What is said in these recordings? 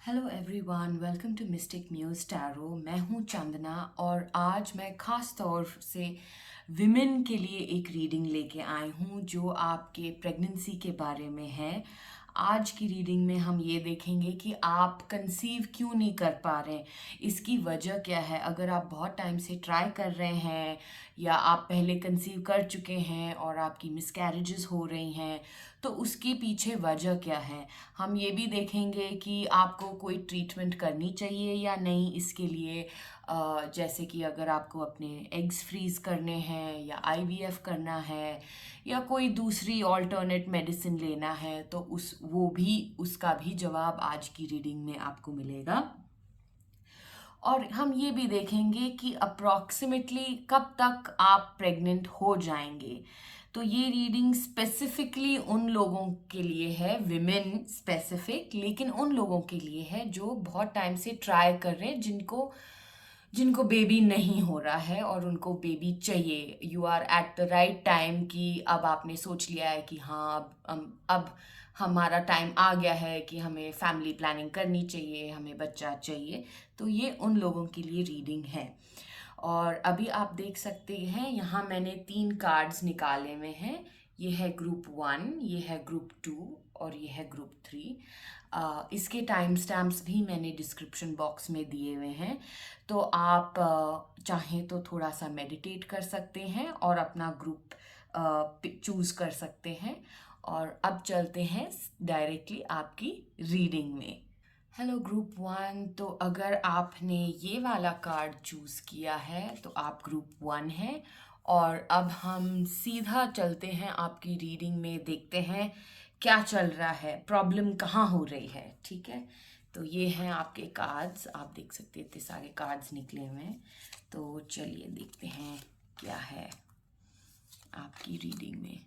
Hello everyone, welcome to Mystic Muse Tarot. मैं हूं चंदना और आज मैं ख़ास तौर से विमेन के लिए एक रीडिंग लेके आई हूं जो आपके प्रेगनेंसी के बारे में है। आज की रीडिंग में हम ये देखेंगे कि आप कंसीव क्यों नहीं कर पा रहे हैं, इसकी वजह क्या है। अगर आप बहुत टाइम से ट्राई कर रहे हैं या आप पहले कंसीव कर चुके हैं और आपकी मिसकैरेजेस हो रही हैं तो उसके पीछे वजह क्या है। हम ये भी देखेंगे कि आपको कोई ट्रीटमेंट करनी चाहिए या नहीं इसके लिए। जैसे कि अगर आपको अपने एग्स फ्रीज़ करने हैं या आईवीएफ करना है या कोई दूसरी ऑल्टरनेट मेडिसिन लेना है तो उसका भी जवाब आज की रीडिंग में आपको मिलेगा। और हम ये भी देखेंगे कि अप्रॉक्सीमेटली कब तक आप प्रेग्नेंट हो जाएंगे। तो ये रीडिंग स्पेसिफिकली उन लोगों के लिए है, विमेन स्पेसिफिक, लेकिन उन लोगों के लिए है जो बहुत टाइम से ट्राई कर रहे हैं, जिनको जिनको बेबी नहीं हो रहा है और उनको बेबी चाहिए। You are at the right time कि अब आपने सोच लिया है कि हाँ अब हमारा टाइम आ गया है कि हमें फैमिली प्लानिंग करनी चाहिए, हमें बच्चा चाहिए। तो ये उन लोगों के लिए रीडिंग है। और अभी आप देख सकते हैं यहाँ मैंने 3 कार्ड्स निकाले हुए हैं। ये है ग्रुप 1, ये है ग्रुप 2 और ये है ग्रुप 3। इसके टाइम स्टैम्प्स भी मैंने डिस्क्रिप्शन बॉक्स में दिए हुए हैं, तो आप चाहें तो थोड़ा सा मेडिटेट कर सकते हैं और अपना ग्रुप चूज़ कर सकते हैं। और अब चलते हैं डायरेक्टली आपकी रीडिंग में। हेलो ग्रुप 1, तो अगर आपने ये वाला कार्ड चूज़ किया है तो आप ग्रुप 1 हैं। और अब हम सीधा चलते हैं आपकी रीडिंग में, देखते हैं क्या चल रहा है, प्रॉब्लम कहाँ हो रही है। ठीक है, तो ये हैं आपके कार्ड्स। आप देख सकते हैं इतने सारे कार्ड्स निकले हुए हैं। तो चलिए देखते हैं क्या है आपकी रीडिंग में।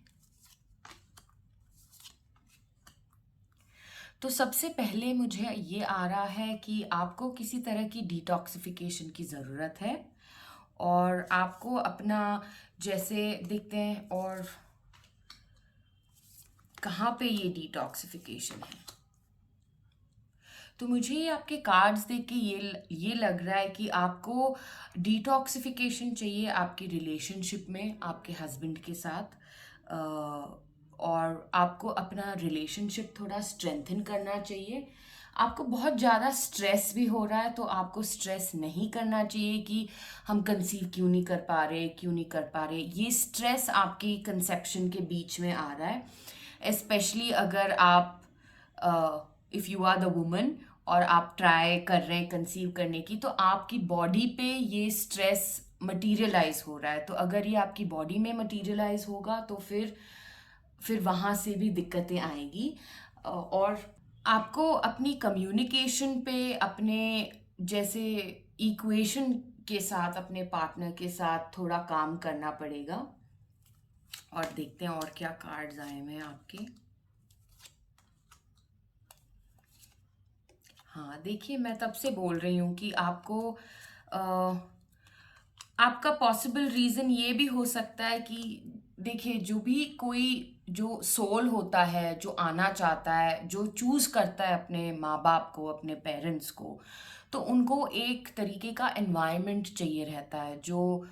तो सबसे पहले मुझे ये आ रहा है कि आपको किसी तरह की डिटॉक्सिफिकेशन की ज़रूरत है और आपको अपना, जैसे देखते हैं और कहाँ पे ये डिटॉक्सिफिकेशन है। तो मुझे ये आपके कार्ड्स देख के ये लग रहा है कि आपको डिटॉक्सिफिकेशन चाहिए आपकी रिलेशनशिप में, आपके हस्बैंड के साथ। और आपको अपना रिलेशनशिप थोड़ा स्ट्रेंथन करना चाहिए। आपको बहुत ज़्यादा स्ट्रेस भी हो रहा है तो आपको स्ट्रेस नहीं करना चाहिए कि हम कंसीव क्यों नहीं कर पा रहे, क्यों नहीं कर पा रहे। ये स्ट्रेस आपकी कंसेप्शन के बीच में आ रहा है, स्पेशली अगर आप if you are the woman और आप ट्राई कर रहे हैं कंसीव करने की, तो आपकी बॉडी पे ये स्ट्रेस मटीरियलाइज हो रहा है। तो अगर ये आपकी बॉडी में मटीरियलाइज होगा तो फिर वहाँ से भी दिक्कतें आएगी। और आपको अपनी कम्युनिकेशन पे, अपने जैसे इक्वेशन के साथ, अपने पार्टनर के साथ थोड़ा काम करना पड़ेगा। और देखते हैं और क्या कार्ड्स आए हुए हैं आपके। हाँ देखिए, मैं तब से बोल रही हूँ कि आपको आपका पॉसिबल रीज़न ये भी हो सकता है कि देखिए, जो भी कोई जो सोल होता है, जो आना चाहता है, जो चूज़ करता है अपने माँ बाप को, अपने पेरेंट्स को, तो उनको एक तरीके का एनवायरनमेंट चाहिए रहता है जो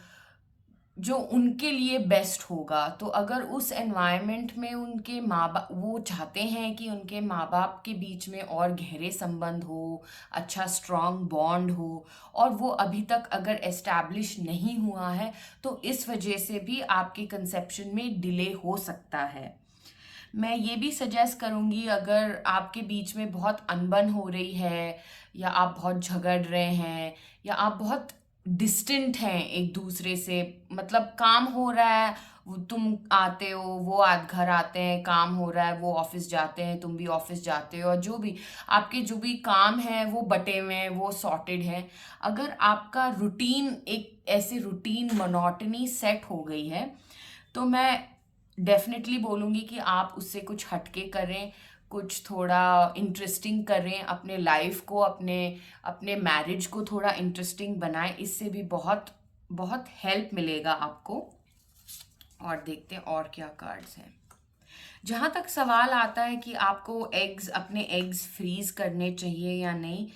जो उनके लिए बेस्ट होगा। तो अगर उस एनवायरनमेंट में उनके माँ बाप, वो चाहते हैं कि उनके माँ बाप के बीच में और गहरे संबंध हो, अच्छा स्ट्रॉन्ग बॉन्ड हो, और वो अभी तक अगर एस्टैब्लिश नहीं हुआ है तो इस वजह से भी आपके कंसेप्शन में डिले हो सकता है। मैं ये भी सजेस्ट करूँगी, अगर आपके बीच में बहुत अनबन हो रही है या आप बहुत झगड़ रहे हैं या आप बहुत डिस्टेंट हैं एक दूसरे से, मतलब काम हो रहा है, तुम आते हो, वो आज घर आते हैं, काम हो रहा है, वो ऑफिस जाते हैं, तुम भी ऑफिस जाते हो, और जो भी आपके जो भी काम है वो बटे हुए हैं, वो सॉर्टेड है। अगर आपका रूटीन एक ऐसे रूटीन मोनोटनी सेट हो गई है तो मैं डेफिनेटली बोलूँगी कि आप उससे कुछ हटके करें, कुछ थोड़ा इंटरेस्टिंग करें अपने लाइफ को, अपने अपने मैरिज को थोड़ा इंटरेस्टिंग बनाएं। इससे भी बहुत बहुत हेल्प मिलेगा आपको। और देखते हैं और क्या कार्ड्स हैं। जहाँ तक सवाल आता है कि आपको अपने एग्स फ्रीज करने चाहिए या नहीं,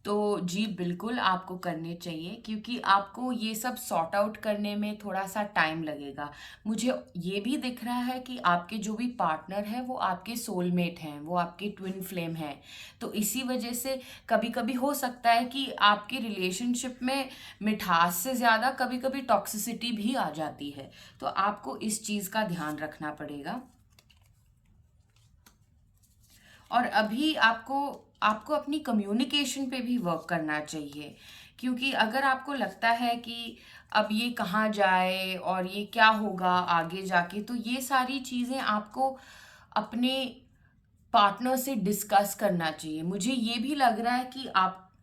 तो जी बिल्कुल आपको करने चाहिए, क्योंकि आपको ये सब सॉर्ट आउट करने में थोड़ा सा टाइम लगेगा। मुझे ये भी दिख रहा है कि आपके जो भी पार्टनर है वो आपके सोलमेट हैं, वो आपके ट्विन फ्लेम हैं। तो इसी वजह से कभी कभी हो सकता है कि आपके रिलेशनशिप में मिठास से ज़्यादा कभी कभी टॉक्सिसिटी भी आ जाती है। तो आपको इस चीज़ का ध्यान रखना पड़ेगा। और अभी आपको आपको अपनी कम्युनिकेशन पे भी वर्क करना चाहिए, क्योंकि अगर आपको लगता है कि अब ये कहाँ जाए और ये क्या होगा आगे जाके, तो ये सारी चीज़ें आपको अपने पार्टनर से डिस्कस करना चाहिए। मुझे ये भी लग रहा है कि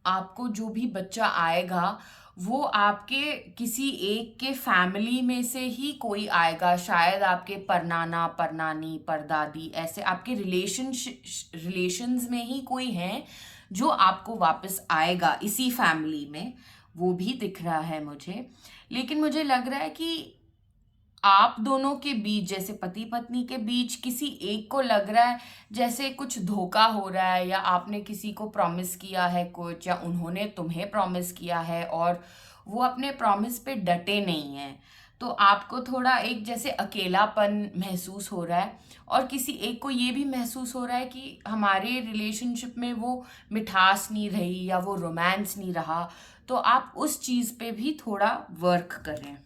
आपको जो भी बच्चा आएगा वो आपके किसी एक के फैमिली में से ही कोई आएगा, शायद आपके परनाना परनानी परदादी ऐसे आपके रिलेशंस में ही कोई है जो आपको वापस आएगा इसी फैमिली में, वो भी दिख रहा है मुझे। लेकिन मुझे लग रहा है कि आप दोनों के बीच, जैसे पति पत्नी के बीच, किसी एक को लग रहा है जैसे कुछ धोखा हो रहा है, या आपने किसी को प्रॉमिस किया है कुछ, या उन्होंने तुम्हें प्रॉमिस किया है और वो अपने प्रॉमिस पे डटे नहीं हैं। तो आपको थोड़ा एक जैसे अकेलापन महसूस हो रहा है, और किसी एक को ये भी महसूस हो रहा है कि हमारे रिलेशनशिप में वो मिठास नहीं रही या वो रोमांस नहीं रहा। तो आप उस चीज़ पे भी थोड़ा वर्क करें।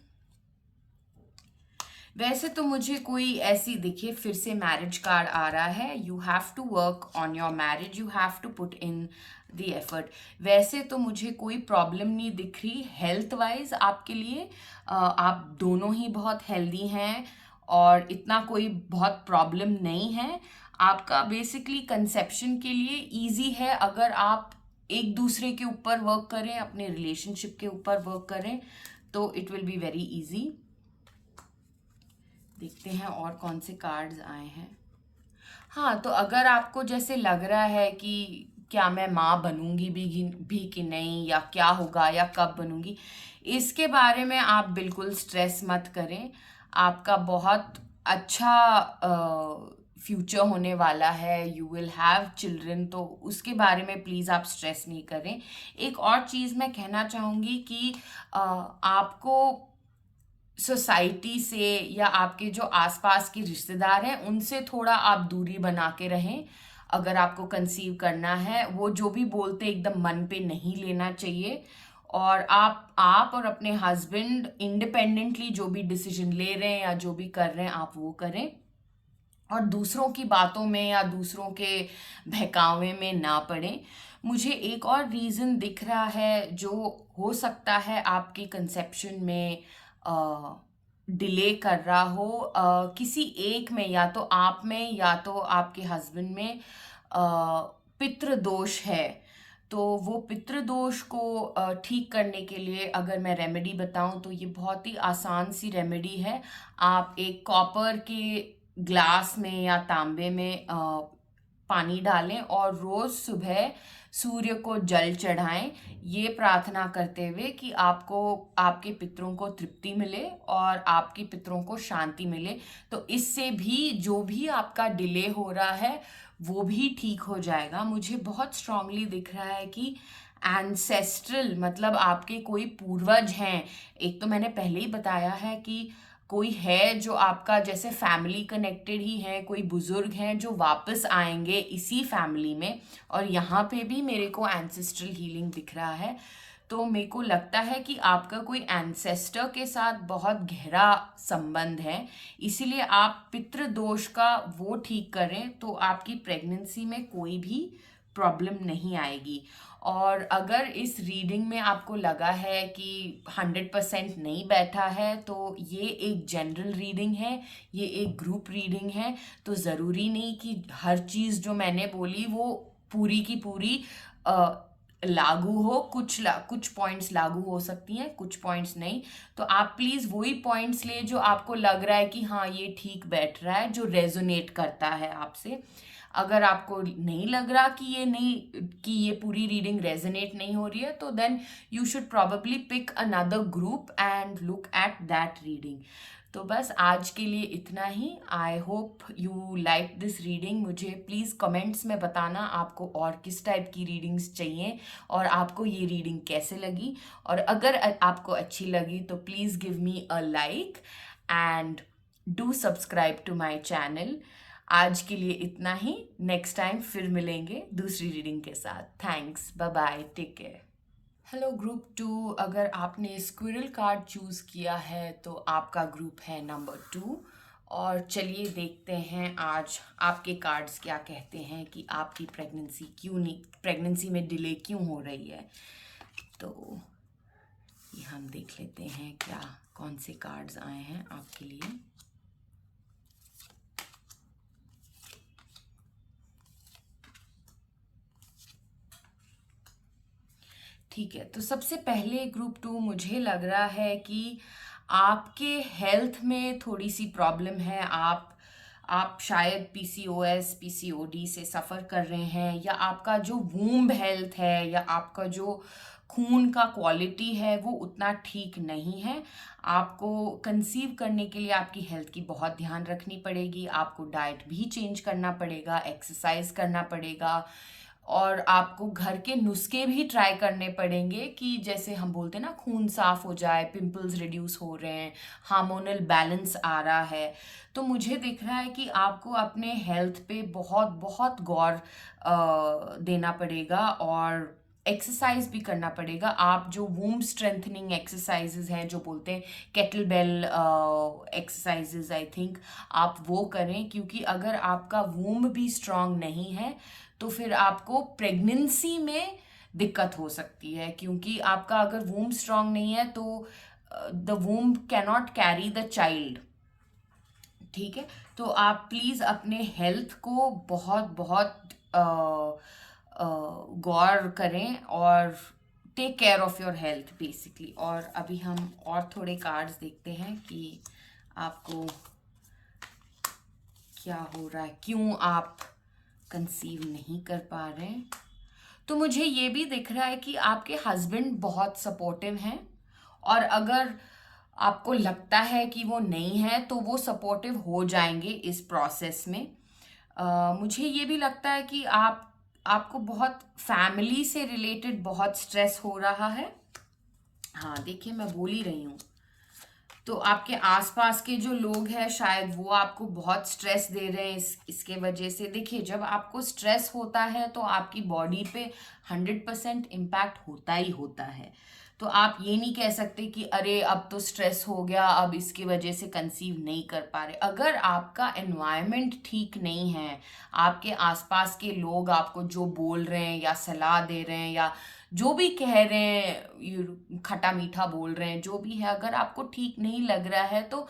वैसे तो मुझे कोई ऐसी, देखिए फिर से मैरिज कार्ड आ रहा है, you have to work on your marriage, you have to put in the effort. वैसे तो मुझे कोई प्रॉब्लम नहीं दिख रही हेल्थ वाइज आपके लिए। आप दोनों ही बहुत हेल्दी हैं और इतना कोई बहुत प्रॉब्लम नहीं है। आपका बेसिकली कंसेप्शन के लिए इजी है, अगर आप एक दूसरे के ऊपर वर्क करें, अपने रिलेशनशिप के ऊपर वर्क करें, तो it will be very easy. देखते हैं और कौन से कार्ड्स आए हैं। हाँ, तो अगर आपको जैसे लग रहा है कि क्या मैं माँ बनूंगी भी कि नहीं, या क्या होगा या कब बनूंगी, इसके बारे में आप बिल्कुल स्ट्रेस मत करें। आपका बहुत अच्छा फ्यूचर होने वाला है, यू विल हैव चिल्ड्रन, तो उसके बारे में प्लीज़ आप स्ट्रेस नहीं करें। एक और चीज़ मैं कहना चाहूँगी कि आपको सोसाइटी से या आपके जो आसपास के रिश्तेदार हैं उनसे थोड़ा आप दूरी बना के रहें। अगर आपको कंसीव करना है, वो जो भी बोलते एकदम मन पे नहीं लेना चाहिए, और आप और अपने हस्बैंड इंडिपेंडेंटली जो भी डिसीजन ले रहे हैं या जो भी कर रहे हैं आप वो करें, और दूसरों की बातों में या दूसरों के बहकावे में ना पड़े। मुझे एक और रीज़न दिख रहा है जो हो सकता है आपकी कंसेप्शन में डिले कर रहा हो, किसी एक में, या तो आप में या तो आपके हस्बैंड में पितृ दोष है। तो वो पितृ दोष को ठीक करने के लिए अगर मैं रेमेडी बताऊं तो ये बहुत ही आसान सी रेमेडी है। आप एक कॉपर के ग्लास में या तांबे में पानी डालें और रोज सुबह सूर्य को जल चढ़ाएं, ये प्रार्थना करते हुए कि आपको आपके पितरों को तृप्ति मिले और आपके पितरों को शांति मिले। तो इससे भी जो भी आपका डिले हो रहा है वो भी ठीक हो जाएगा। मुझे बहुत स्ट्रांगली दिख रहा है कि एंसेस्ट्रल, मतलब आपके कोई पूर्वज हैं। एक तो मैंने पहले ही बताया है कि कोई है जो आपका जैसे फैमिली कनेक्टेड ही है, कोई बुजुर्ग हैं जो वापस आएंगे इसी फैमिली में, और यहाँ पे भी मेरे को एंसेस्ट्रल हीलिंग दिख रहा है। तो मेरे को लगता है कि आपका कोई एंसेस्टर के साथ बहुत गहरा संबंध है, इसीलिए आप पितृ दोष का वो ठीक करें तो आपकी प्रेगनेंसी में कोई भी प्रॉब्लम नहीं आएगी। और अगर इस रीडिंग में आपको लगा है कि 100% नहीं बैठा है, तो ये एक जनरल रीडिंग है, ये एक ग्रुप रीडिंग है। तो ज़रूरी नहीं कि हर चीज़ जो मैंने बोली वो पूरी की पूरी लागू हो। कुछ पॉइंट्स लागू हो सकती हैं, कुछ पॉइंट्स नहीं। तो आप प्लीज़ वही पॉइंट्स ले जो आपको लग रहा है कि हाँ ये ठीक बैठ रहा है, जो रेजोनेट करता है आपसे। अगर आपको नहीं लग रहा कि ये पूरी रीडिंग रेजोनेट नहीं हो रही है, तो then you should probably pick another group and look at that reading. तो बस आज के लिए इतना ही। I hope you like this reading. मुझे प्लीज़ कमेंट्स में बताना आपको और किस टाइप की रीडिंग्स चाहिए और आपको ये रीडिंग कैसे लगी। और अगर आपको अच्छी लगी तो please give me a like and do subscribe to my channel. आज के लिए इतना ही। नेक्स्ट टाइम फिर मिलेंगे दूसरी रीडिंग के साथ। Thanks, bye bye, take care. Hello group 2, अगर आपने स्क्विरल कार्ड चूज़ किया है तो आपका ग्रुप है नंबर 2। और चलिए देखते हैं आज आपके कार्ड्स क्या कहते हैं कि आपकी प्रेगनेंसी में डिले क्यों हो रही है। तो ये हम देख लेते हैं क्या कौन से कार्ड्स आए हैं आपके लिए। ठीक है, तो सबसे पहले ग्रुप 2 मुझे लग रहा है कि आपके हेल्थ में थोड़ी सी प्रॉब्लम है। आप शायद पीसीओएस पीसीओडी से सफ़र कर रहे हैं, या आपका जो वूम्ब हेल्थ है या आपका जो खून का क्वालिटी है वो उतना ठीक नहीं है। आपको कंसीव करने के लिए आपकी हेल्थ की बहुत ध्यान रखनी पड़ेगी। आपको डाइट भी चेंज करना पड़ेगा, एक्सरसाइज करना पड़ेगा, और आपको घर के नुस्खे भी ट्राई करने पड़ेंगे कि जैसे हम बोलते हैं ना, खून साफ हो जाए, पिंपल्स रिड्यूस हो रहे हैं, हार्मोनल बैलेंस आ रहा है। तो मुझे दिख रहा है कि आपको अपने हेल्थ पे बहुत बहुत गौर देना पड़ेगा और एक्सरसाइज भी करना पड़ेगा। आप जो वूम्ब स्ट्रेंथनिंग एक्सरसाइजेज हैं, जो बोलते हैं kettlebell exercises, I think आप वो करें, क्योंकि अगर आपका वूम्ब भी स्ट्रांग नहीं है तो फिर आपको प्रेगनेंसी में दिक्कत हो सकती है। क्योंकि आपका अगर वूम्ब स्ट्रांग नहीं है तो the womb cannot carry the child. ठीक है, तो आप प्लीज़ अपने हेल्थ को बहुत बहुत गौर करें और take care of your health basically. और अभी हम और थोड़े कार्ड्स देखते हैं कि आपको क्या हो रहा है, क्यों आप कंसीव नहीं कर पा रहे हैं। तो मुझे ये भी दिख रहा है कि आपके हस्बैंड बहुत सपोर्टिव हैं, और अगर आपको लगता है कि वो नहीं है तो वो सपोर्टिव हो जाएंगे इस प्रोसेस में। मुझे ये भी लगता है कि आपको बहुत फैमिली से रिलेटेड बहुत स्ट्रेस हो रहा है। हाँ देखिए, मैं बोल ही रही हूँ। तो आपके आसपास के जो लोग हैं शायद वो आपको बहुत स्ट्रेस दे रहे हैं इसके वजह से। देखिए, जब आपको स्ट्रेस होता है तो आपकी बॉडी पे 100% इम्पैक्ट होता ही होता है। तो आप ये नहीं कह सकते कि अरे अब तो स्ट्रेस हो गया, अब इसकी वजह से कंसीव नहीं कर पा रहे। अगर आपका एनवायरनमेंट ठीक नहीं है, आपके आसपास के लोग आपको जो बोल रहे हैं या सलाह दे रहे हैं या जो भी कह रहे हैं, खट्टा मीठा बोल रहे हैं, जो भी है, अगर आपको ठीक नहीं लग रहा है तो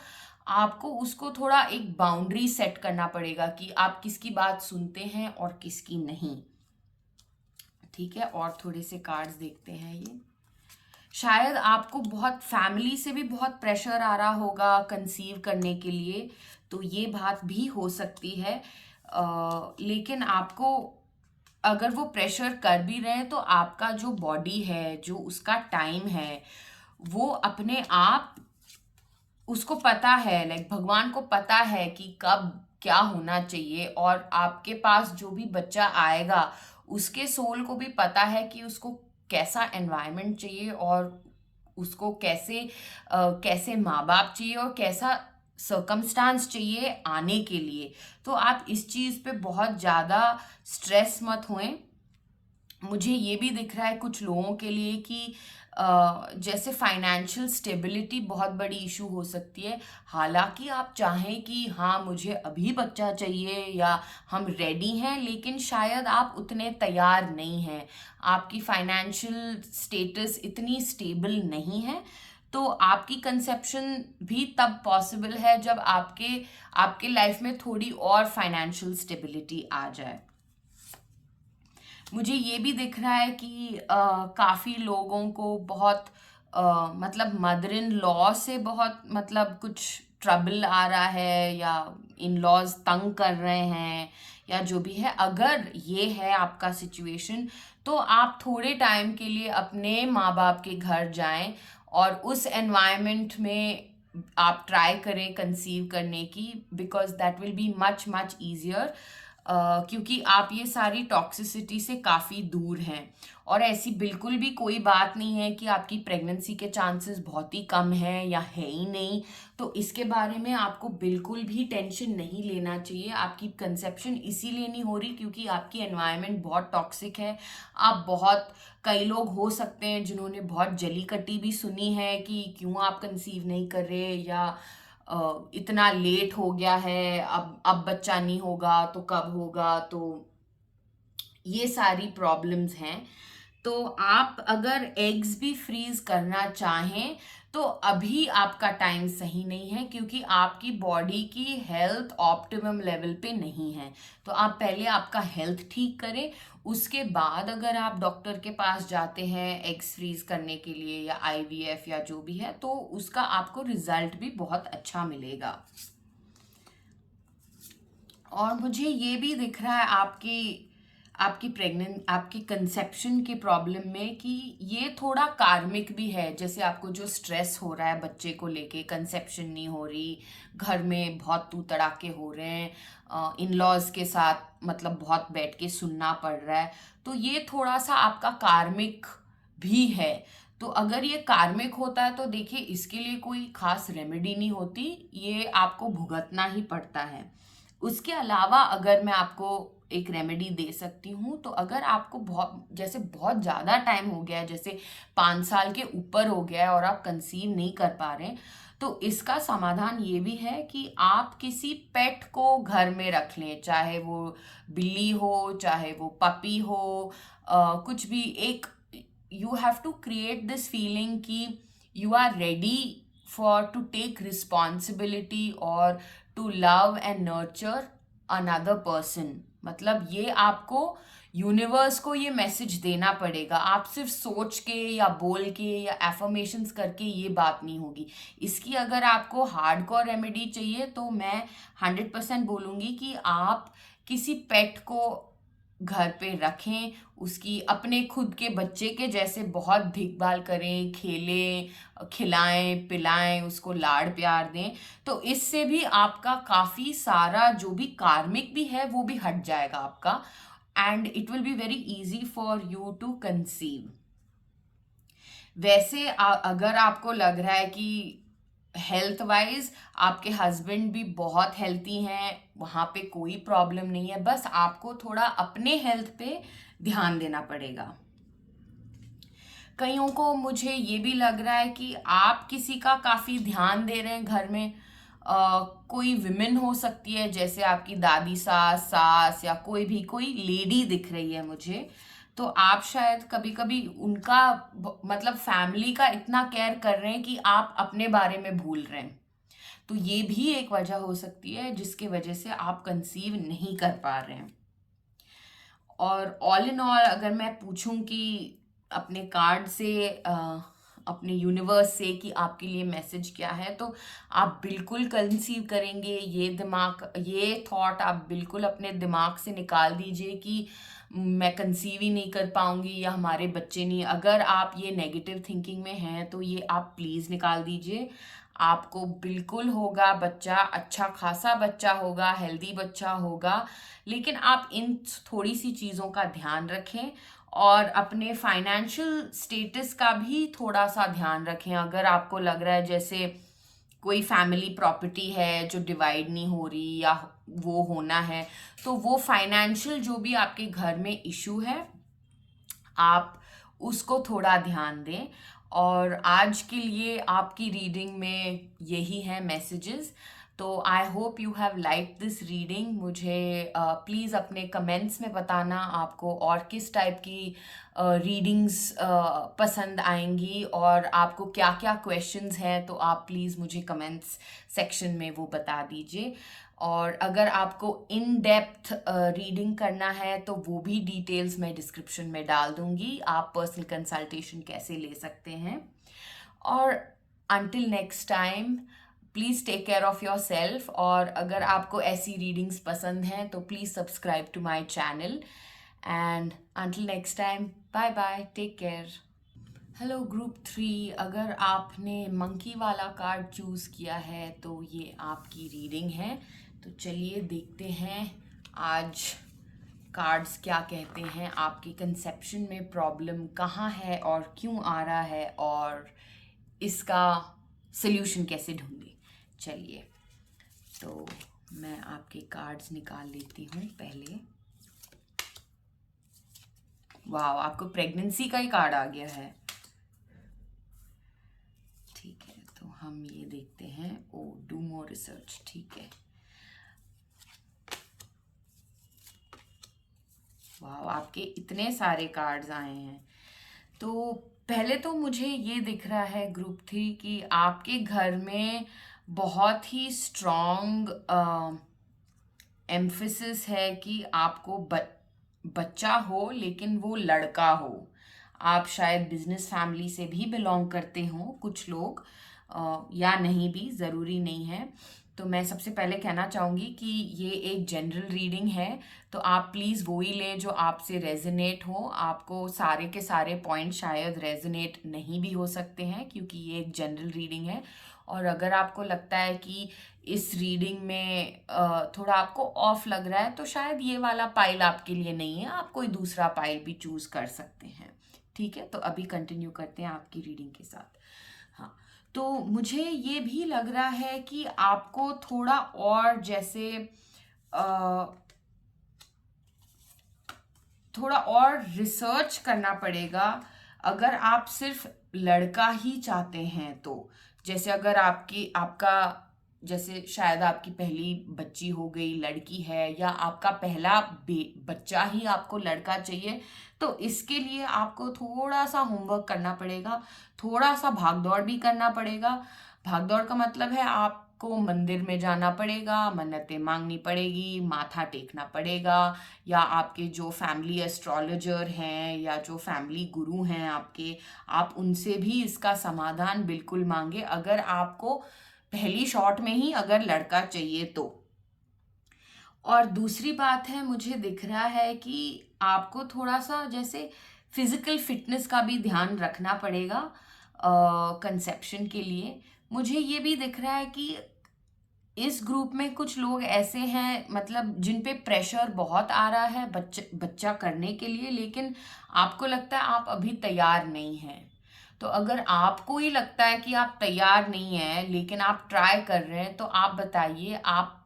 आपको उसको थोड़ा एक बाउंड्री सेट करना पड़ेगा कि आप किसकी बात सुनते हैं और किसकी नहीं। ठीक है, और थोड़े से कार्ड्स देखते हैं। ये शायद आपको बहुत फैमिली से भी बहुत प्रेशर आ रहा होगा कंसीव करने के लिए, तो ये बात भी हो सकती है। लेकिन आपको अगर वो प्रेशर कर भी रहे हैं तो आपका जो बॉडी है, जो उसका टाइम है, वो अपने आप, उसको पता है, लाइक भगवान को पता है कि कब क्या होना चाहिए। और आपके पास जो भी बच्चा आएगा उसके सोल को भी पता है कि उसको कैसा एनवायरनमेंट चाहिए और उसको कैसे माँ बाप चाहिए और कैसा सर्कमस्टांस चाहिए आने के लिए। तो आप इस चीज़ पे बहुत ज़्यादा स्ट्रेस मत होएं। मुझे ये भी दिख रहा है कुछ लोगों के लिए कि जैसे फाइनेंशियल स्टेबिलिटी बहुत बड़ी इशू हो सकती है। हालांकि आप चाहें कि हाँ मुझे अभी बच्चा चाहिए या हम रेडी हैं, लेकिन शायद आप उतने तैयार नहीं हैं, आपकी फाइनेंशियल स्टेटस इतनी स्टेबल नहीं है। तो आपकी कंसेप्शन भी तब पॉसिबल है जब आपके लाइफ में थोड़ी और फाइनेंशियल स्टेबिलिटी आ जाए। मुझे ये भी दिख रहा है कि काफ़ी लोगों को बहुत मतलब मदर इन लॉ से बहुत मतलब कुछ ट्रबल आ रहा है, या इन लॉज तंग कर रहे हैं, या जो भी है। अगर ये है आपका सिचुएशन तो आप थोड़े टाइम के लिए अपने माँ बाप के घर जाएं और उस एनवायरनमेंट में आप ट्राई करें कंसीव करने की, because that will be much much easier, क्योंकि आप ये सारी टॉक्सिसिटी से काफ़ी दूर हैं। और ऐसी बिल्कुल भी कोई बात नहीं है कि आपकी प्रेगनेंसी के चांसेस बहुत ही कम हैं या है ही नहीं। तो इसके बारे में आपको बिल्कुल भी टेंशन नहीं लेना चाहिए। आपकी कंसेप्शन इसीलिए नहीं हो रही क्योंकि आपकी एनवायरनमेंट बहुत टॉक्सिक है। आप बहुत, कई लोग हो सकते हैं जिन्होंने बहुत जली कटी भी सुनी है कि क्यों आप कंसीव नहीं कर रहे, या इतना लेट हो गया है, अब बच्चा नहीं होगा तो कब होगा। तो ये सारी प्रॉब्लम्स हैं। तो आप अगर एग्स भी फ्रीज करना चाहें तो अभी आपका टाइम सही नहीं है, क्योंकि आपकी बॉडी की हेल्थ ऑप्टिमम लेवल पे नहीं है। तो आप पहले आपका हेल्थ ठीक करें, उसके बाद अगर आप डॉक्टर के पास जाते हैं एग्स फ्रीज करने के लिए या आईवीएफ या जो भी है, तो उसका आपको रिजल्ट भी बहुत अच्छा मिलेगा। और मुझे ये भी दिख रहा है आपकी कंसेप्शन की प्रॉब्लम में कि ये थोड़ा कार्मिक भी है। जैसे आपको जो स्ट्रेस हो रहा है बच्चे को लेके, कंसेप्शन नहीं हो रही, घर में बहुत तू तड़ाके हो रहे हैं, इन लॉज के साथ मतलब बहुत बैठ के सुनना पड़ रहा है, तो ये थोड़ा सा आपका कार्मिक भी है। तो अगर ये कार्मिक होता है तो देखिए इसके लिए कोई खास रेमेडी नहीं होती, ये आपको भुगतना ही पड़ता है। उसके अलावा अगर मैं आपको एक रेमेडी दे सकती हूँ, तो अगर आपको बहुत ज़्यादा टाइम हो गया है, जैसे 5 साल के ऊपर हो गया है और आप कंसीव नहीं कर पा रहे हैं, तो इसका समाधान ये भी है कि आप किसी पेट को घर में रख लें, चाहे वो बिल्ली हो, चाहे वो पपी हो, कुछ भी एक। You have to create this feeling कि you are ready for to take responsibility और to love and nurture another person. मतलब ये आपको यूनिवर्स को ये मैसेज देना पड़ेगा। आप सिर्फ सोच के या बोल के या एफर्मेशंस करके ये बात नहीं होगी। इसकी अगर आपको हार्डकोर रेमेडी चाहिए तो मैं 100% बोलूँगी कि आप किसी पेट को घर पे रखें, उसकी अपने खुद के बच्चे के जैसे बहुत देखभाल करें, खेलें, खिलाएं पिलाएं, उसको लाड़ प्यार दें। तो इससे भी आपका काफ़ी सारा जो भी कार्मिक भी है वो भी हट जाएगा आपका, and it will be very easy for you to conceive. वैसे अगर आपको लग रहा है कि हेल्थ वाइज आपके हस्बैंड भी बहुत हेल्थी हैं, वहाँ पे कोई प्रॉब्लम नहीं है, बस आपको थोड़ा अपने हेल्थ पे ध्यान देना पड़ेगा। कईयों को मुझे ये भी लग रहा है कि आप किसी का काफ़ी ध्यान दे रहे हैं घर में। कोई विमेन हो सकती है, जैसे आपकी दादी सास या कोई लेडी दिख रही है मुझे। तो आप शायद कभी कभी उनका मतलब फैमिली का इतना केयर कर रहे हैं कि आप अपने बारे में भूल रहे हैं। तो ये भी एक वजह हो सकती है जिसके वजह से आप कंसीव नहीं कर पा रहे हैं। और ऑल इन ऑल अगर मैं पूछूं कि अपने कार्ड से अपने यूनिवर्स से कि आपके लिए मैसेज क्या है, तो आप बिल्कुल कंसीव करेंगे, ये थॉट आप बिल्कुल अपने दिमाग से निकाल दीजिए कि मैं कंसीव ही नहीं कर पाऊंगी या हमारे बच्चे नहीं। अगर आप ये नेगेटिव थिंकिंग में हैं तो ये आप प्लीज़ निकाल दीजिए। आपको बिल्कुल होगा बच्चा, अच्छा खासा बच्चा होगा, हेल्दी बच्चा होगा। लेकिन आप इन थोड़ी सी चीज़ों का ध्यान रखें और अपने फाइनेंशियल स्टेटस का भी थोड़ा सा ध्यान रखें। अगर आपको लग रहा है जैसे कोई फैमिली प्रॉपर्टी है जो डिवाइड नहीं हो रही या वो होना है, तो वो फाइनेंशियल जो भी आपके घर में इशू है आप उसको थोड़ा ध्यान दें। और आज के लिए आपकी रीडिंग में यही है मैसेजेस। तो आई hope you have like this reading. मुझे प्लीज़ अपने कमेंट्स में बताना आपको और किस टाइप की रीडिंग्स पसंद आएंगी और आपको क्या क्या क्वेश्चंस हैं, तो आप प्लीज़ मुझे कमेंट्स सेक्शन में वो बता दीजिए। और अगर आपको इन डेप्थ रीडिंग करना है तो वो भी डिटेल्स मैं डिस्क्रिप्शन में डाल दूंगी, आप पर्सनल कंसल्टेशन कैसे ले सकते हैं। और until next time please take care of yourself. और अगर आपको ऐसी रीडिंग्स पसंद हैं तो please subscribe to my channel. And until next time, bye bye, take care. Hello group 3, अगर आपने मंकी वाला कार्ड चूज़ किया है तो ये आपकी रीडिंग है। तो चलिए देखते हैं आज कार्ड्स क्या कहते हैं, आपके कंसेप्शन में प्रॉब्लम कहाँ है और क्यों आ रहा है और इसका सल्यूशन कैसे ढूंढें। चलिए, तो मैं आपके कार्ड्स निकाल लेती हूँ पहले। वाह, आपको प्रेगनेंसी का ही कार्ड आ गया है। ठीक है, तो हम ये देखते हैं। ओ, डू मोर रिसर्च। ठीक है, वाह, आपके इतने सारे कार्ड्स आए हैं। तो पहले तो मुझे ये दिख रहा है ग्रुप 3 कि आपके घर में बहुत ही स्ट्रॉन्ग एम्फेसिस है कि आपको बच्चा हो, लेकिन वो लड़का हो। आप शायद बिजनेस फैमिली से भी बिलोंग करते हो कुछ लोग, या नहीं भी, ज़रूरी नहीं है। तो मैं सबसे पहले कहना चाहूँगी कि ये एक जनरल रीडिंग है, तो आप प्लीज़ वो ही लें जो आपसे रेजोनेट हो। आपको सारे के सारे पॉइंट शायद रेजोनेट नहीं भी हो सकते हैं, क्योंकि ये एक जनरल रीडिंग है। और अगर आपको लगता है कि इस रीडिंग में थोड़ा आपको ऑफ लग रहा है, तो शायद ये वाला पाइल आपके लिए नहीं है, आप कोई दूसरा पाइल भी चूज कर सकते हैं। ठीक है, तो अभी कंटिन्यू करते हैं आपकी रीडिंग के साथ। हाँ, तो मुझे ये भी लग रहा है कि आपको थोड़ा और जैसे अ, थोड़ा और रिसर्च करना पड़ेगा। अगर आप सिर्फ लड़का ही चाहते हैं तो, जैसे अगर आपका जैसे शायद आपकी पहली बच्ची हो गई, लड़की है, या आपका पहला बच्चा ही आपको लड़का चाहिए, तो इसके लिए आपको थोड़ा सा होमवर्क करना पड़ेगा, थोड़ा सा भागदौड़ भी करना पड़ेगा। भागदौड़ का मतलब है आपको मंदिर में जाना पड़ेगा, मन्नतें मांगनी पड़ेगी, माथा टेकना पड़ेगा, या आपके जो फैमिली एस्ट्रोलॉजर हैं या जो फैमिली गुरु हैं आपके, आप उनसे भी इसका समाधान बिल्कुल मांगे, अगर आपको पहली शॉट में ही अगर लड़का चाहिए तो। और दूसरी बात है, मुझे दिख रहा है कि आपको थोड़ा सा जैसे फिजिकल फिटनेस का भी ध्यान रखना पड़ेगा कंसेप्शन के लिए। मुझे ये भी दिख रहा है कि इस ग्रुप में कुछ लोग ऐसे हैं, मतलब जिन पे प्रेशर बहुत आ रहा है बच्चा करने के लिए, लेकिन आपको लगता है आप अभी तैयार नहीं हैं। तो अगर आपको ही लगता है कि आप तैयार नहीं हैं लेकिन आप ट्राई कर रहे हैं, तो आप बताइए आप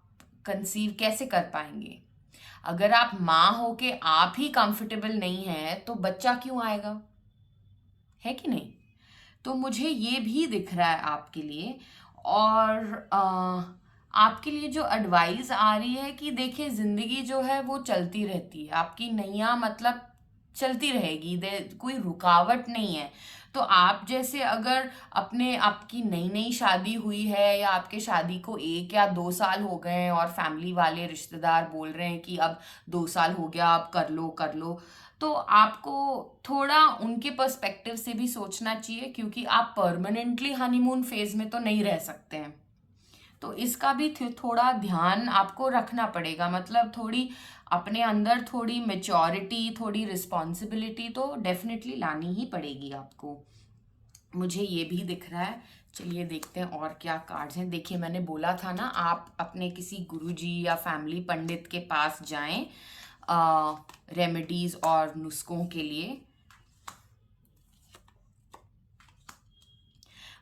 कंसीव कैसे कर पाएंगे। अगर आप माँ हो के आप ही कंफर्टेबल नहीं हैं, तो बच्चा क्यों आएगा, है कि नहीं। तो मुझे ये भी दिख रहा है आपके लिए। और आपके लिए जो एडवाइस आ रही है कि देखिए, जिंदगी जो है वो चलती रहती है, आपकी नैया मतलब चलती रहेगी, कोई रुकावट नहीं है। तो आप जैसे अगर आपकी नई नई शादी हुई है, या आपके शादी को 1 या 2 साल हो गए हैं और फैमिली वाले रिश्तेदार बोल रहे हैं कि अब 2 साल हो गया, अब कर लो कर लो, तो आपको थोड़ा उनके पर्सपेक्टिव से भी सोचना चाहिए, क्योंकि आप परमानेंटली हनीमून फेज में तो नहीं रह सकते हैं। तो इसका भी थोड़ा ध्यान आपको रखना पड़ेगा, मतलब थोड़ी अपने अंदर थोड़ी मेच्योरिटी, थोड़ी रिस्पॉन्सिबिलिटी तो डेफिनेटली लानी ही पड़ेगी आपको। मुझे ये भी दिख रहा है। चलिए देखते हैं और क्या कार्ड्स हैं। देखिए, मैंने बोला था ना, आप अपने किसी गुरुजी या फैमिली पंडित के पास जाएं रेमेडीज और नुस्खों के लिए।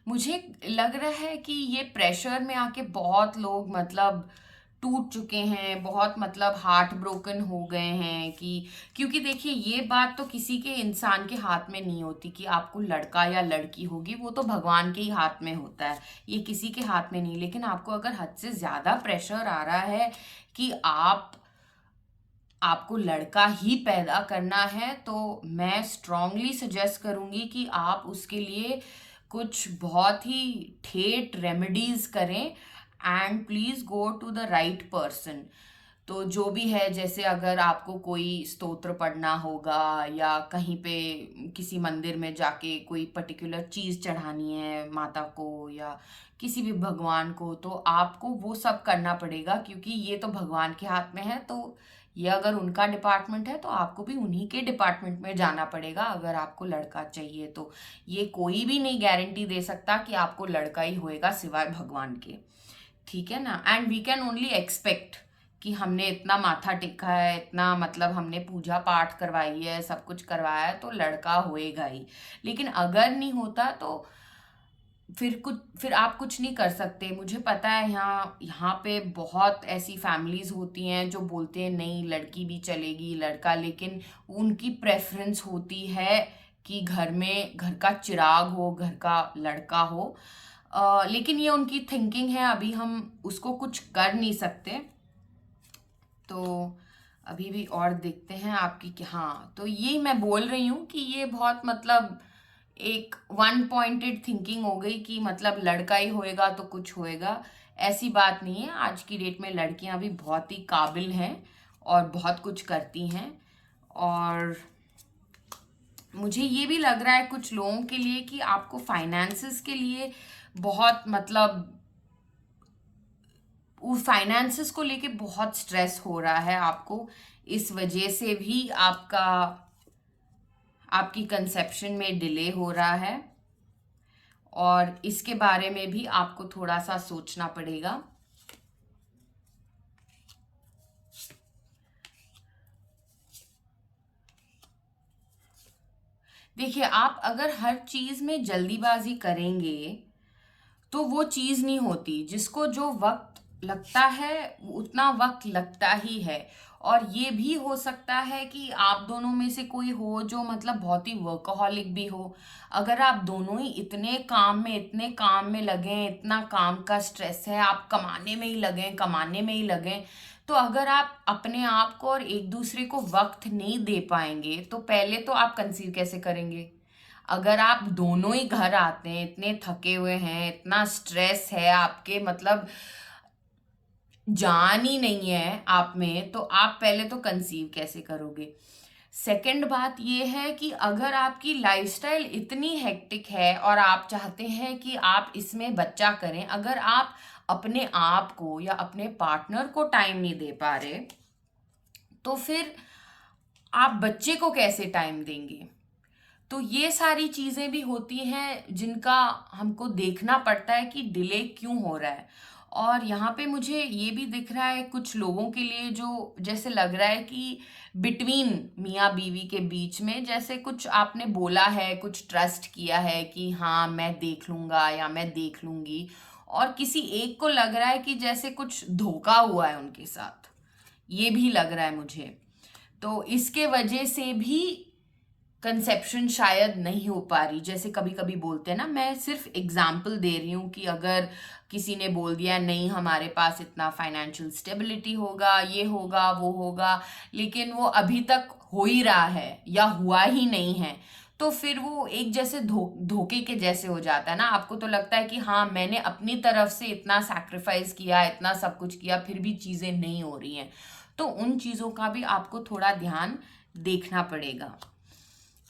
मुझे लग रहा है कि ये प्रेशर में आके बहुत लोग मतलब टूट चुके हैं, बहुत मतलब हार्ट ब्रोकन हो गए हैं कि, क्योंकि देखिए, ये बात तो किसी के इंसान के हाथ में नहीं होती कि आपको लड़का या लड़की होगी, वो तो भगवान के ही हाथ में होता है, ये किसी के हाथ में नहीं। लेकिन आपको अगर हद से ज्यादा प्रेशर आ रहा है कि आपको लड़का ही पैदा करना है, तो मैं स्ट्रांगली सजेस्ट करूंगी कि आप उसके लिए कुछ बहुत ही ठेठ रेमेडीज करें, and please go to the right person. तो जो भी है, जैसे अगर आपको कोई स्तोत्र पढ़ना होगा, या कहीं पे किसी मंदिर में जाके कोई पर्टिकुलर चीज चढ़ानी है माता को या किसी भी भगवान को, तो आपको वो सब करना पड़ेगा, क्योंकि ये तो भगवान के हाथ में है। तो ये अगर उनका डिपार्टमेंट है तो आपको भी उन्हीं के डिपार्टमेंट में जाना पड़ेगा अगर आपको लड़का चाहिए तो। ये कोई भी नहीं गारंटी दे सकता कि आपको लड़का ही होएगा सिवाय भगवान के, ठीक है ना। And we can only expect कि हमने इतना माथा टेका है, इतना मतलब हमने पूजा पाठ करवाई है, सब कुछ करवाया है, तो लड़का होएगा ही। लेकिन अगर नहीं होता तो फिर आप कुछ नहीं कर सकते। मुझे पता है यहाँ यहाँ पे बहुत ऐसी फैमिलीज होती हैं जो बोलते हैं नहीं लड़की भी चलेगी लड़का, लेकिन उनकी प्रेफरेंस होती है कि घर में घर का चिराग हो, घर का लड़का हो। लेकिन ये उनकी थिंकिंग है, अभी हम उसको कुछ कर नहीं सकते। तो अभी भी और देखते हैं आपकी कि हाँ, तो ये मैं बोल रही हूँ कि ये बहुत मतलब एक वन पॉइंटेड थिंकिंग हो गई कि मतलब लड़का ही होएगा तो कुछ होएगा। ऐसी बात नहीं है, आज की डेट में लड़कियां भी बहुत ही काबिल हैं और बहुत कुछ करती हैं। और मुझे ये भी लग रहा है कुछ लोगों के लिए कि आपको फाइनेंसेस के लिए बहुत मतलब वो फाइनेंसेस को लेके बहुत स्ट्रेस हो रहा है आपको, इस वजह से भी आपकी कंसेप्शन में डिले हो रहा है और इसके बारे में भी आपको थोड़ा सा सोचना पड़ेगा। देखिए, आप अगर हर चीज में जल्दीबाजी करेंगे तो वो चीज नहीं होती। जिसको जो वक्त लगता है उतना वक्त लगता ही है। और ये भी हो सकता है कि आप दोनों में से कोई हो जो मतलब बहुत ही वर्कहोलिक भी हो। अगर आप दोनों ही इतने काम में लगे, इतना काम का स्ट्रेस है, आप कमाने में ही लगे, तो अगर आप अपने आप को और एक दूसरे को वक्त नहीं दे पाएंगे तो पहले तो आप कंसीव कैसे करेंगे। अगर आप दोनों ही घर आते हैं इतने थके हुए हैं, इतना स्ट्रेस है आपके, मतलब जान ही नहीं है आप में, तो आप पहले तो कंसीव कैसे करोगे। सेकंड बात ये है कि अगर आपकी लाइफस्टाइल इतनी हेक्टिक है और आप चाहते हैं कि आप इसमें बच्चा करें, अगर आप अपने आप को या अपने पार्टनर को टाइम नहीं दे पा रहे तो फिर आप बच्चे को कैसे टाइम देंगे। तो ये सारी चीजें भी होती हैं जिनका हमको देखना पड़ता है कि डिले क्यों हो रहा है। और यहाँ पे मुझे ये भी दिख रहा है कुछ लोगों के लिए जो जैसे लग रहा है कि बिटवीन मियाँ बीवी के बीच में जैसे कुछ आपने बोला है, कुछ ट्रस्ट किया है कि हाँ मैं देख लूंगा या मैं देख लूंगी, और किसी एक को लग रहा है कि जैसे कुछ धोखा हुआ है उनके साथ, ये भी लग रहा है मुझे। तो इसके वजह से भी कंसेप्शन शायद नहीं हो पा रही। जैसे कभी कभी बोलते हैं ना, मैं सिर्फ एग्जाम्पल दे रही हूँ कि अगर किसी ने बोल दिया नहीं हमारे पास इतना फाइनेंशियल स्टेबिलिटी होगा, ये होगा वो होगा, लेकिन वो अभी तक हो ही रहा है या हुआ ही नहीं है, तो फिर वो एक जैसे धोखे के जैसे हो जाता है ना। आपको तो लगता है कि हाँ मैंने अपनी तरफ से इतना सैक्रिफाइस किया, इतना सब कुछ किया, फिर भी चीजें नहीं हो रही हैं, तो उन चीजों का भी आपको थोड़ा ध्यान देखना पड़ेगा।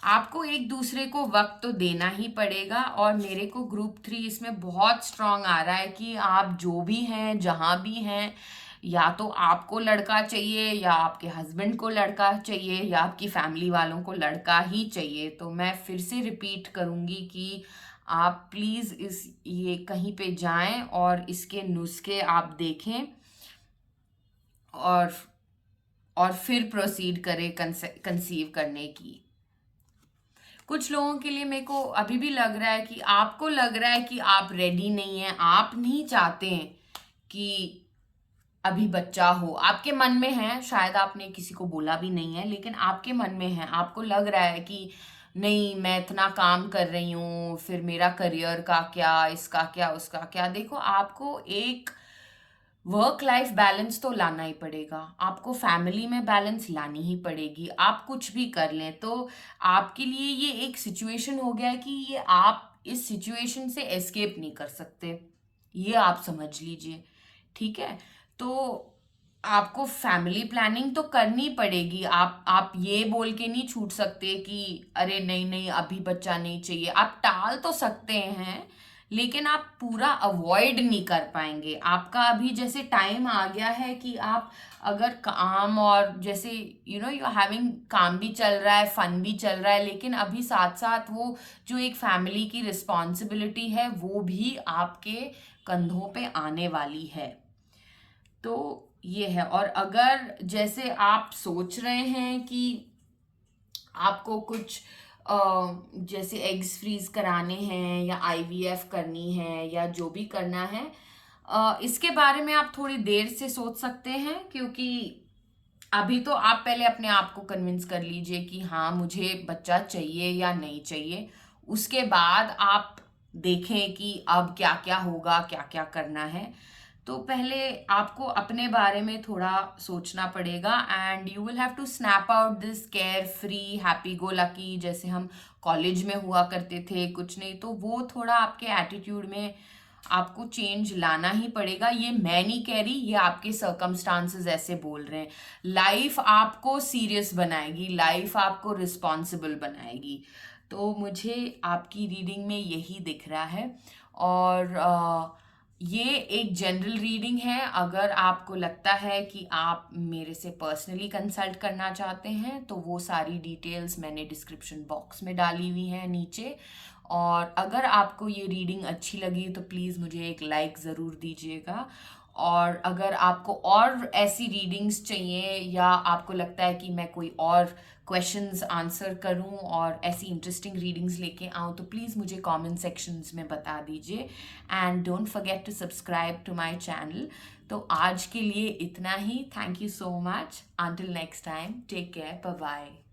आपको एक दूसरे को वक्त तो देना ही पड़ेगा। और मेरे को ग्रुप 3 इसमें बहुत स्ट्रांग आ रहा है कि आप जो भी हैं, जहां भी हैं, या तो आपको लड़का चाहिए या आपके हस्बैंड को लड़का चाहिए या आपकी फैमिली वालों को लड़का ही चाहिए। तो मैं फिर से रिपीट करूंगी कि आप प्लीज़ ये कहीं पे जाएं और इसके नुस्खे आप देखें और फिर प्रोसीड करें कंसीव करने की। कुछ लोगों के लिए मेरे को अभी भी लग रहा है कि आपको लग रहा है कि आप रेडी नहीं हैं, आप नहीं चाहते हैं कि अभी बच्चा हो, आपके मन में है, शायद आपने किसी को बोला भी नहीं है लेकिन आपके मन में है। आपको लग रहा है कि नहीं मैं इतना काम कर रही हूँ, फिर मेरा करियर का क्या, इसका क्या, उसका क्या। देखो, आपको एक वर्क लाइफ बैलेंस तो लाना ही पड़ेगा, आपको फैमिली में बैलेंस लानी ही पड़ेगी। आप कुछ भी कर लें तो आपके लिए ये एक सिचुएशन हो गया है कि ये आप इस सिचुएशन से एस्केप नहीं कर सकते, ये आप समझ लीजिए, ठीक है। तो आपको फैमिली प्लानिंग तो करनी पड़ेगी। आप ये बोल के नहीं छूट सकते कि अरे नहीं नहीं अभी बच्चा नहीं चाहिए। आप टाल तो सकते हैं लेकिन आप पूरा अवॉइड नहीं कर पाएंगे। आपका अभी जैसे टाइम आ गया है कि आप अगर काम और जैसे यू आर हैविंग, काम भी चल रहा है, फन भी चल रहा है, लेकिन अभी साथ साथ वो जो एक फैमिली की रिस्पॉन्सिबिलिटी है वो भी आपके कंधों पे आने वाली है। तो ये है। और अगर जैसे आप सोच रहे हैं कि आपको कुछ जैसे एग्स फ्रीज कराने हैं या आईवीएफ करनी है या जो भी करना है, इसके बारे में आप थोड़ी देर से सोच सकते हैं, क्योंकि अभी तो आप पहले अपने आप को कन्विंस कर लीजिए कि हाँ मुझे बच्चा चाहिए या नहीं चाहिए। उसके बाद आप देखें कि अब क्या क्या होगा, क्या क्या करना है। तो पहले आपको अपने बारे में थोड़ा सोचना पड़ेगा, and you will have to snap out this carefree happy go lucky जैसे हम कॉलेज में हुआ करते थे, कुछ नहीं। तो वो थोड़ा आपके एटीट्यूड में आपको चेंज लाना ही पड़ेगा। ये मैं नहीं कह रही, ये आपके सर्कमस्टांसेस ऐसे बोल रहे हैं। लाइफ आपको सीरियस बनाएगी, लाइफ आपको रिस्पॉन्सिबल बनाएगी। तो मुझे आपकी रीडिंग में यही दिख रहा है। और ये एक जनरल रीडिंग है। अगर आपको लगता है कि आप मेरे से पर्सनली कंसल्ट करना चाहते हैं तो वो सारी डिटेल्स मैंने डिस्क्रिप्शन बॉक्स में डाली हुई हैं नीचे। और अगर आपको ये रीडिंग अच्छी लगी तो प्लीज़ मुझे एक लाइक ज़रूर दीजिएगा। और अगर आपको और ऐसी रीडिंग्स चाहिए या आपको लगता है कि मैं कोई और क्वेश्चंस आंसर करूं और ऐसी इंटरेस्टिंग रीडिंग्स लेके आऊं, तो प्लीज़ मुझे कमेंट सेक्शंस में बता दीजिए। And don't forget to subscribe to my channel. तो आज के लिए इतना ही। Thank you so much. Until next time, take care, bye bye.